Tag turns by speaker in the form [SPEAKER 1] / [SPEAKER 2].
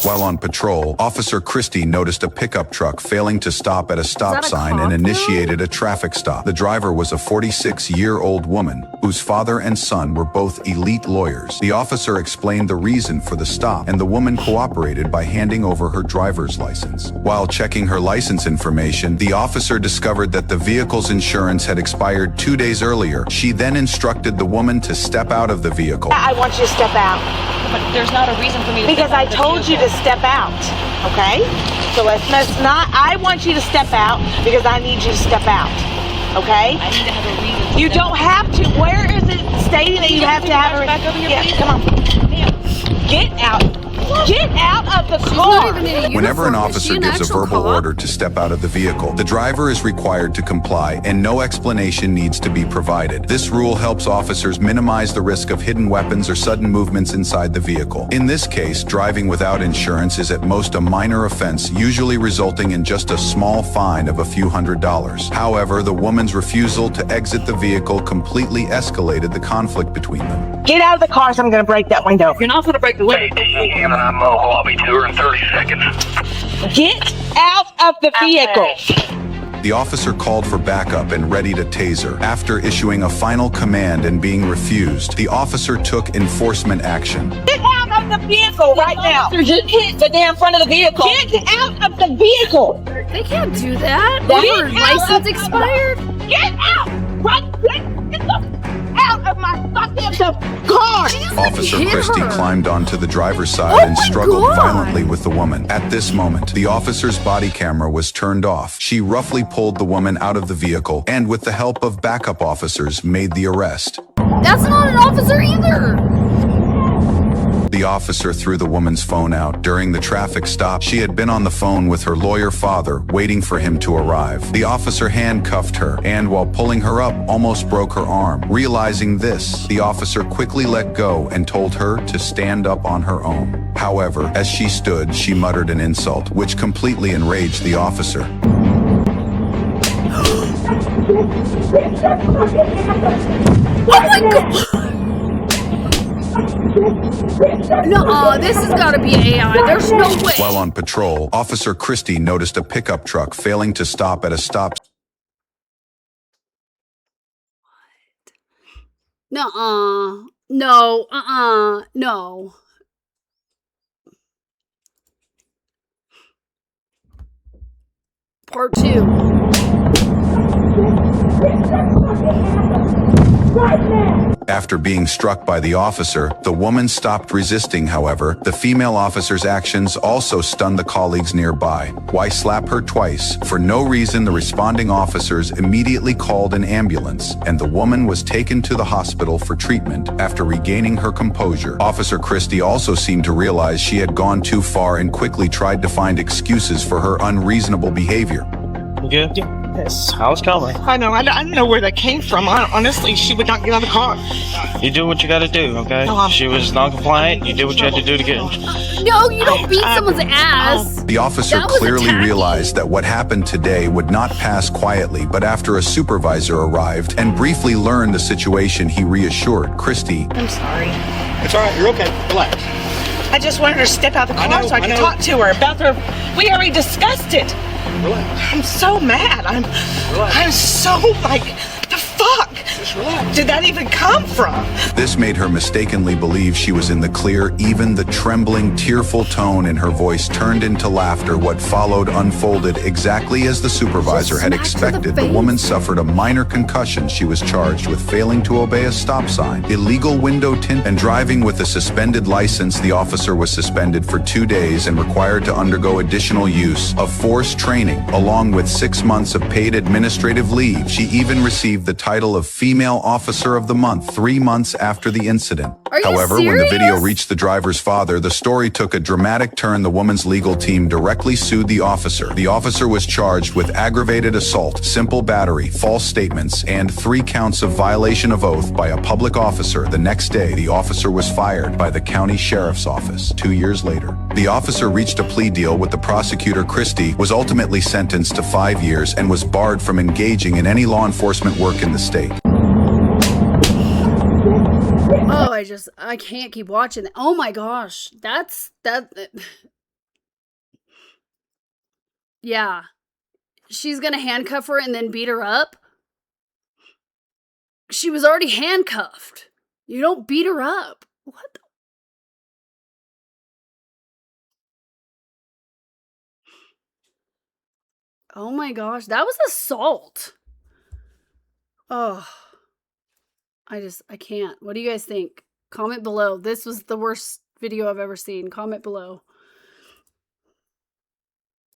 [SPEAKER 1] While on patrol, Officer Christie noticed a pickup truck failing to stop at a stop sign and initiated a traffic stop. The driver was a 46-year-old woman whose father and son were both elite lawyers. The officer explained the reason for the stop, and the woman cooperated by handing over her driver's license. While checking her license information, the officer discovered that the vehicle's insurance had expired 2 days earlier. She then instructed the woman to step out of the vehicle.
[SPEAKER 2] I want you to step out.
[SPEAKER 3] But there's not a reason for me to
[SPEAKER 2] Because I told you to step out, okay? So let's not, I want you to step out because I need you to step out, okay?
[SPEAKER 3] I need to have a reason.
[SPEAKER 2] You don't have to. Where is it stating that you have to have a reason? Yeah, come on. Get out. Get out of the car.
[SPEAKER 1] Whenever an officer gives a verbal order to step out of the vehicle, the driver is required to comply, and no explanation needs to be provided. This rule helps officers minimize the risk of hidden weapons or sudden movements inside the vehicle. In this case, driving without insurance is at most a minor offense, usually resulting in just a small fine of a few $100s. However, the woman's refusal to exit the vehicle completely escalated the conflict between them.
[SPEAKER 2] Get out of the car so I'm going to break that window.
[SPEAKER 3] You're not going to break the window.
[SPEAKER 4] I'll be to her in 30 seconds.
[SPEAKER 2] Get out of the vehicle.
[SPEAKER 1] The officer called for backup and readied a taser. After issuing a final command and being refused, the officer took enforcement action.
[SPEAKER 2] Get out of the vehicle right now.
[SPEAKER 3] Just hit the damn front of the vehicle.
[SPEAKER 2] Get out of the vehicle.
[SPEAKER 5] They can't do that.
[SPEAKER 2] Get
[SPEAKER 5] Your
[SPEAKER 2] out
[SPEAKER 5] license
[SPEAKER 2] of-
[SPEAKER 5] expired.
[SPEAKER 2] Get out. Get the out of my fucking car.
[SPEAKER 1] Officer
[SPEAKER 5] hit
[SPEAKER 1] Christie
[SPEAKER 5] her.
[SPEAKER 1] climbed onto the driver's side
[SPEAKER 5] Oh
[SPEAKER 1] and
[SPEAKER 5] my
[SPEAKER 1] struggled
[SPEAKER 5] God.
[SPEAKER 1] violently with the woman. At this moment, the officer's body camera was turned off. She roughly pulled the woman out of the vehicle and, with the help of backup officers, made the arrest.
[SPEAKER 5] That's not an officer either.
[SPEAKER 1] The officer threw the woman's phone out. During the traffic stop, she had been on the phone with her lawyer father, waiting for him to arrive. The officer handcuffed her and, while pulling her up, almost broke her arm. Realizing this, the officer quickly let go and told her to stand up on her own. However, as she stood, she muttered an insult, which completely enraged the officer.
[SPEAKER 5] Oh my god. No, this has got to be AI. There's no way.
[SPEAKER 1] While on patrol, Officer Christie noticed a pickup truck failing to stop at a stop.
[SPEAKER 5] Nuh-uh. No. No. Part 2.
[SPEAKER 1] After being struck by the officer, the woman stopped resisting. However, the female officer's actions also stunned the colleagues nearby. Why slap her twice? For no reason, the responding officers immediately called an ambulance, and the woman was taken to the hospital for treatment. After regaining her composure, Officer Christie also seemed to realize she had gone too far and quickly tried to find excuses for her unreasonable behavior.
[SPEAKER 4] You good?
[SPEAKER 2] Yes.
[SPEAKER 4] I was coming.
[SPEAKER 2] I know. I don't know where that came from. Honestly, she would not get out of the car.
[SPEAKER 4] You do what you gotta do, okay?
[SPEAKER 2] No, I'm-
[SPEAKER 4] She was non-compliant. You did what you had to do to get.
[SPEAKER 5] No, you don't beat someone's ass.
[SPEAKER 1] The officer
[SPEAKER 5] That was
[SPEAKER 1] clearly
[SPEAKER 5] attacking.
[SPEAKER 1] realized that what happened today would not pass quietly, but after a supervisor arrived and briefly learned the situation, he reassured Christie.
[SPEAKER 3] I'm sorry.
[SPEAKER 6] It's all right. You're okay. Relax.
[SPEAKER 2] I just wanted her to step out of the car
[SPEAKER 6] know,
[SPEAKER 2] so I
[SPEAKER 6] I
[SPEAKER 2] could
[SPEAKER 6] know.
[SPEAKER 2] talk to her about her. We already discussed it.
[SPEAKER 6] Relax.
[SPEAKER 2] I'm so mad. I'm so like, the fuck?
[SPEAKER 6] Just relax.
[SPEAKER 2] Did that even come from?
[SPEAKER 1] This made her mistakenly believe she was in the clear. Even the trembling, tearful tone in her voice turned into laughter. What followed unfolded exactly as the supervisor had
[SPEAKER 5] Smack to the
[SPEAKER 1] expected. The
[SPEAKER 5] face.
[SPEAKER 1] woman suffered a minor concussion. She was charged with failing to obey a stop sign, illegal window tint, and driving with a suspended license. The officer was suspended for 2 days and required to undergo additional use of force training, along with 6 months of paid administrative leave. She even received the title of Female Officer of the Month 3 months after the incident.
[SPEAKER 5] Are you
[SPEAKER 1] However, when the video
[SPEAKER 5] serious?
[SPEAKER 1] reached the driver's father, the story took a dramatic turn. The woman's legal team directly sued the officer. The officer was charged with aggravated assault, simple battery, false statements, and 3 counts of violation of oath by a public officer. The next day, the officer was fired by the county sheriff's office. 2 years later, the officer reached a plea deal with the prosecutor. Christie was ultimately sentenced to 5 years and was barred from engaging in any law enforcement work in the state.
[SPEAKER 5] Oh, I can't keep watching that. Oh my gosh. That. Yeah. She's gonna handcuff her and then beat her up? She was already handcuffed. You don't beat her up. What the? Oh my gosh, that was assault. Oh. I can't. What do you guys think? Comment below. This was the worst video I've ever seen. Comment below.